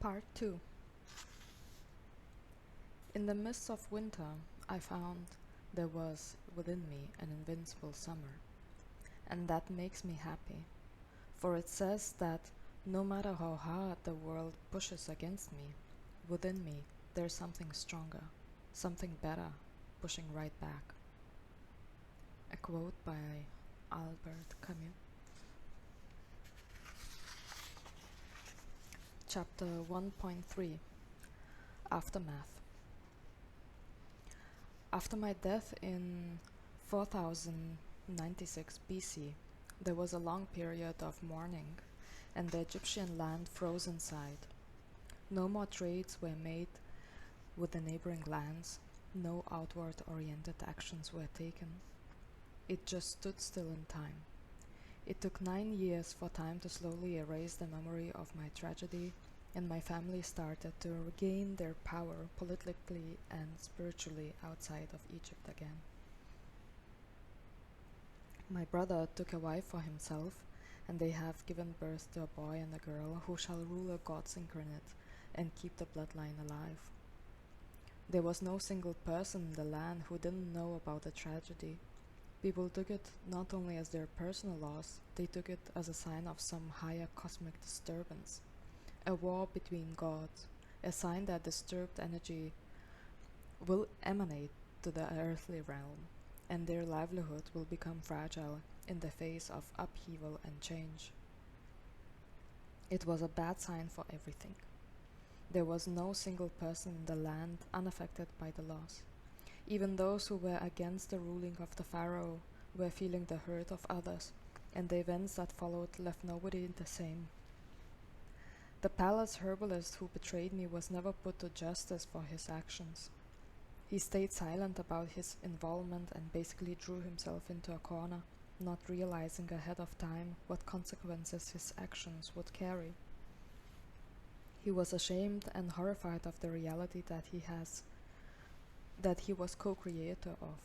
Part 2. In the midst of winter, I found there was within me an invincible summer, and that makes me happy, for it says that no matter how hard the world pushes against me, within me there's something stronger, something better, pushing right back. A quote by Albert Camus. Chapter 1.3 Aftermath. After my death in 4096 BC, there was a long period of mourning, and the Egyptian land froze inside. No more trades were made with the neighboring lands, no outward-oriented actions were taken. It just stood still in time. It took 9 years for time to slowly erase the memory of my tragedy, and my family started to regain their power politically and spiritually outside of Egypt again. My brother took a wife for himself, and they have given birth to a boy and a girl who shall rule as gods incarnate and keep the bloodline alive. There was no single person in the land who didn't know about the tragedy. People took it not only as their personal loss, they took it as a sign of some higher cosmic disturbance, a war between gods, a sign that disturbed energy will emanate to the earthly realm, and their livelihood will become fragile in the face of upheaval and change. It was a bad sign for everything. There was no single person in the land unaffected by the loss. Even those who were against the ruling of the pharaoh were feeling the hurt of others, and the events that followed left nobody the same. The palace herbalist who betrayed me was never put to justice for his actions. He stayed silent about his involvement and basically drew himself into a corner, not realizing ahead of time what consequences his actions would carry. He was ashamed and horrified of the reality that he was co-creator of.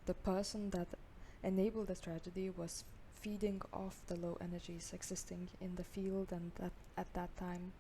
The person that enabled the tragedy was feeding off the low energies existing in the field, and that at that time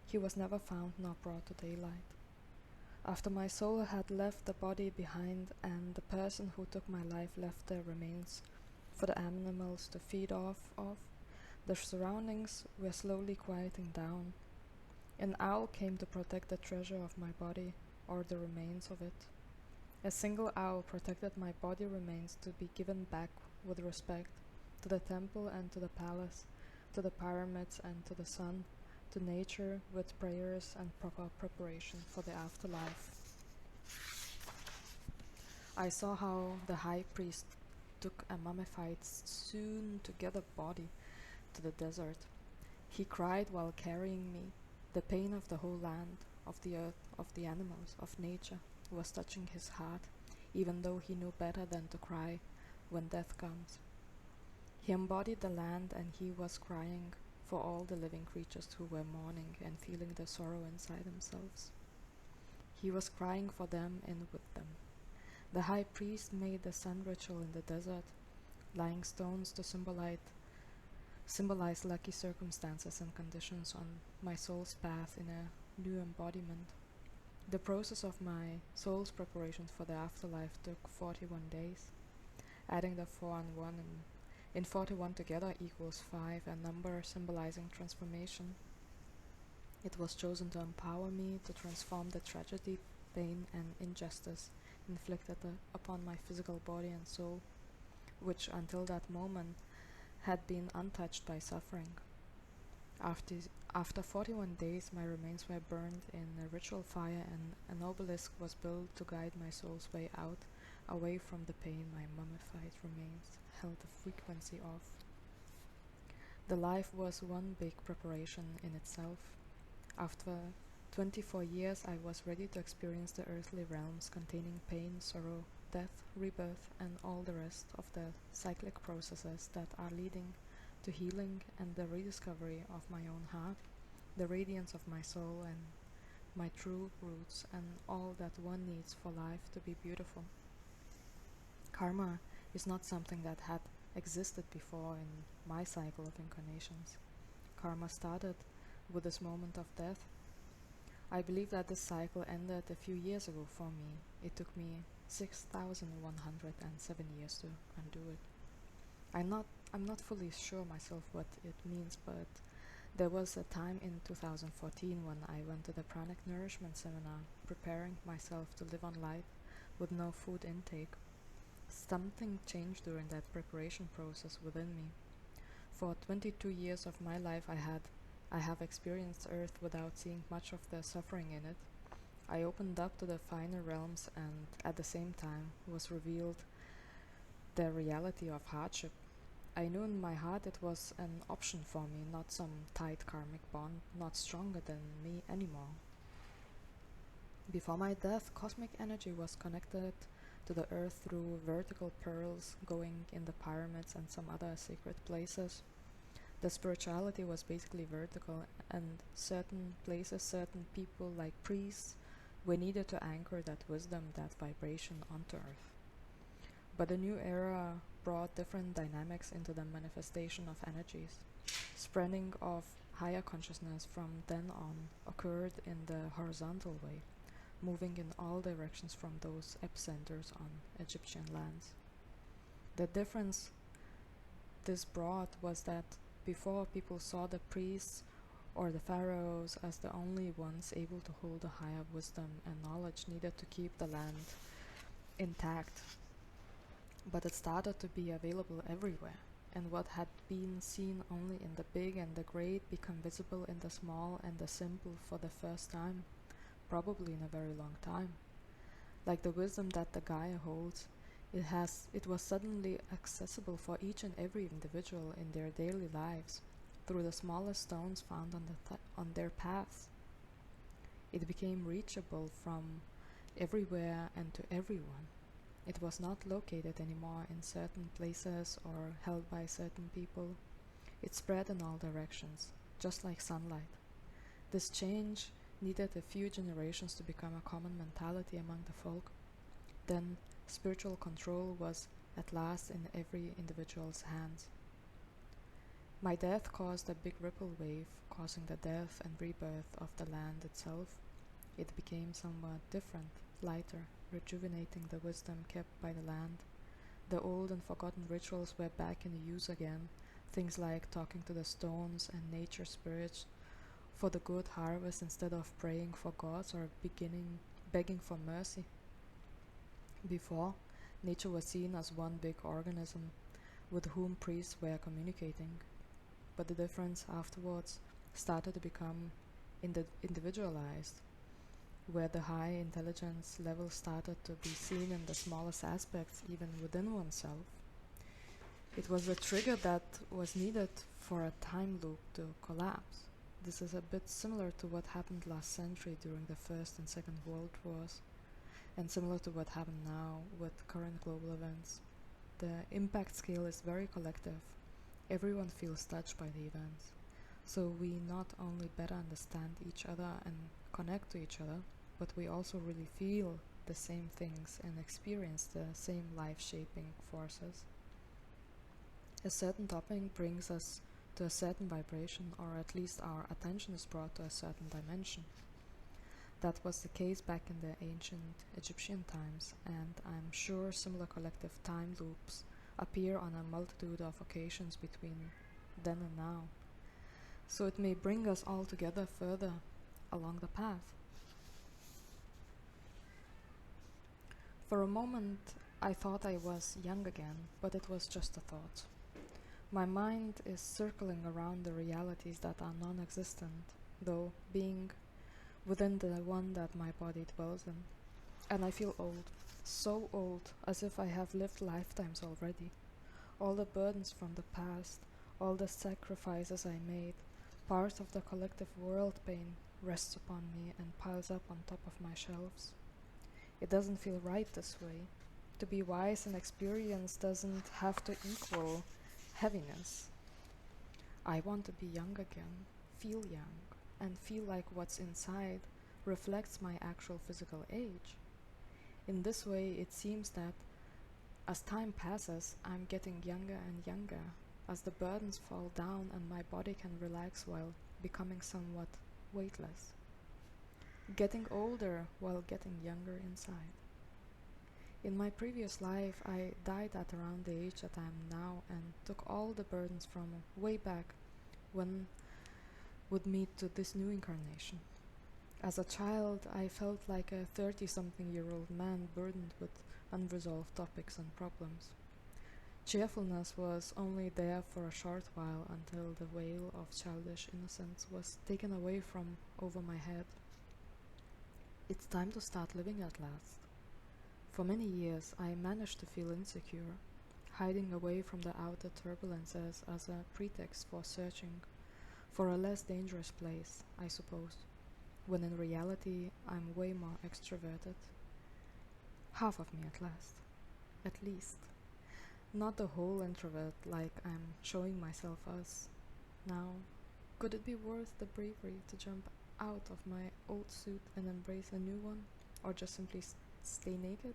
he was never found nor brought to daylight. After my soul had left the body behind and the person who took my life left the remains for the animals to feed off of, the surroundings were slowly quieting down. An owl came to protect the treasure of my body, or the remains of it. A single owl protected my body remains to be given back with respect to the temple and to the palace, to the pyramids and to the sun, to nature with prayers and proper preparation for the afterlife. I saw how the high priest took a mummified, sewn-together body to the desert. He cried while carrying me. The pain of the whole land, of the earth, of the animals, of nature, was touching his heart, even though he knew better than to cry when death comes. He embodied the land, and he was crying for all the living creatures who were mourning and feeling the sorrow inside themselves. He was crying for them and with them. The high priest made the sun ritual in the desert, lying stones to symbolize lucky circumstances and conditions on my soul's path in a new embodiment. The process of my soul's preparations for the afterlife took 41 days. Adding the 4 and 1 in 41 together equals 5, a number symbolizing transformation. It was chosen to empower me to transform the tragedy, pain, and injustice inflicted upon my physical body and soul, which until that moment had been untouched by suffering. After 41 days, my remains were burned in a ritual fire, and an obelisk was built to guide my soul's way out, away from the pain my mummified remains held the frequency of. The life was one big preparation in itself. After 24 years, I was ready to experience the earthly realms containing pain, sorrow, death, rebirth, and all the rest of the cyclic processes that are leading to healing and the rediscovery of my own heart, the radiance of my soul, and my true roots, and all that one needs for life to be beautiful. Karma is not something that had existed before in my cycle of incarnations. Karma started with this moment of death I believe that this cycle ended a few years ago for me. It took me 6,107 years to undo it. I'm not I'm not fully sure myself what it means, but there was a time in 2014 when I went to the pranic nourishment seminar, preparing myself to live on light with no food intake. Something changed during that preparation process within me. For 22 years of my life I have experienced Earth without seeing much of the suffering in it. I opened up to the finer realms and at the same time was revealed the reality of hardship. I knew in my heart it was an option for me, not some tight karmic bond, not stronger than me anymore. Before my death, cosmic energy was connected to the earth through vertical pearls going in the pyramids and some other sacred places. The spirituality was basically vertical, and certain places, certain people like priests, were needed to anchor that wisdom, that vibration onto earth. But the new era brought different dynamics into the manifestation of energies. Spreading of higher consciousness from then on occurred in the horizontal way, moving in all directions from those epicenters on Egyptian lands. The difference this brought was that before, people saw the priests or the pharaohs as the only ones able to hold the higher wisdom and knowledge needed to keep the land intact. But it started to be available everywhere, and what had been seen only in the big and the great became visible in the small and the simple for the first time, probably in a very long time. Like the wisdom that the Gaia holds, it was suddenly accessible for each and every individual in their daily lives through the smallest stones found on their paths. It became reachable from everywhere and to everyone. It was not located anymore in certain places or held by certain people. It spread in all directions, just like sunlight. This change needed a few generations to become a common mentality among the folk. Then spiritual control was at last in every individual's hands. My death caused a big ripple wave, causing the death and rebirth of the land itself. It became somewhat different, lighter, rejuvenating the wisdom kept by the land. The old and forgotten rituals were back in use again, things like talking to the stones and nature spirits for the good harvest instead of praying for gods or begging for mercy. Before, nature was seen as one big organism with whom priests were communicating, but the difference afterwards started to become individualized, where the high intelligence level started to be seen in the smallest aspects, even within oneself. It was a trigger that was needed for a time loop to collapse. This is a bit similar to what happened last century during the First and Second World Wars, and similar to what happened now with current global events. The impact scale is very collective. Everyone feels touched by the events. So we not only better understand each other and connect to each other, but we also really feel the same things and experience the same life-shaping forces. A certain topic brings us to a certain vibration, or at least our attention is brought to a certain dimension. That was the case back in the ancient Egyptian times, and I'm sure similar collective time loops appear on a multitude of occasions between then and now. So it may bring us all together further along the path. For a moment, I thought I was young again, but it was just a thought. My mind is circling around the realities that are non-existent, though being within the one that my body dwells in. And I feel old, so old, as if I have lived lifetimes already. All the burdens from the past, all the sacrifices I made, part of the collective world pain rests upon me and piles up on top of my shelves. It doesn't feel right this way. To be wise and experienced doesn't have to equal heaviness. I want to be young again, feel young, and feel like what's inside reflects my actual physical age. In this way, it seems that as time passes, I'm getting younger and younger, as the burdens fall down and my body can relax while becoming somewhat weightless. getting older while getting younger inside. In my previous life, I died at around the age that I am now and took all the burdens from way back when would meet to this new incarnation. As a child, I felt like a 30-something-year-old man burdened with unresolved topics and problems. Cheerfulness was only there for a short while until the veil of childish innocence was taken away from over my head. It's time to start living at last. For many years, I managed to feel insecure, hiding away from the outer turbulences as a pretext for searching for a less dangerous place, I suppose, when in reality I'm way more extroverted. Half of me at least. Not the whole introvert like I'm showing myself as. Now, could it be worth the bravery to jump out of my old suit and embrace a new one? Or just simply stay naked?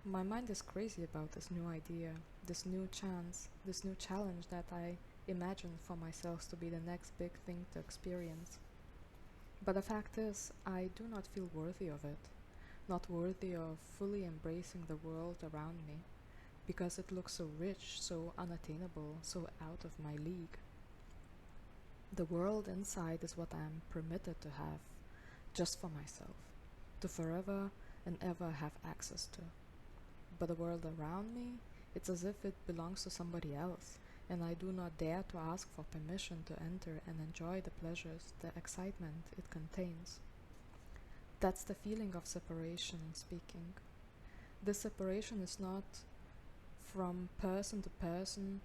My mind is crazy about this new idea, this new chance, this new challenge that I imagined for myself to be the next big thing to experience. But the fact is, I do not feel worthy of it, not worthy of fully embracing the world around me, because it looks so rich, so unattainable, so out of my league. The world inside is what I am permitted to have, just for myself, to forever and ever have access to. But the world around me, it's as if it belongs to somebody else, and I do not dare to ask for permission to enter and enjoy the pleasures, the excitement it contains. That's the feeling of separation speaking. This separation is not from person to person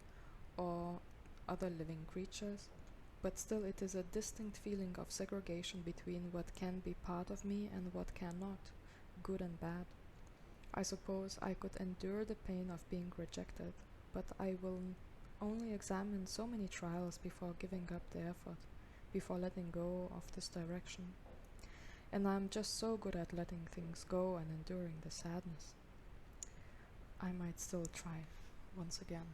or other living creatures, but still it is a distinct feeling of segregation between what can be part of me and what cannot, good and bad. I suppose I could endure the pain of being rejected, but I will only examine so many trials before giving up the effort, before letting go of this direction. And I'm just so good at letting things go and enduring the sadness. I might still try once again.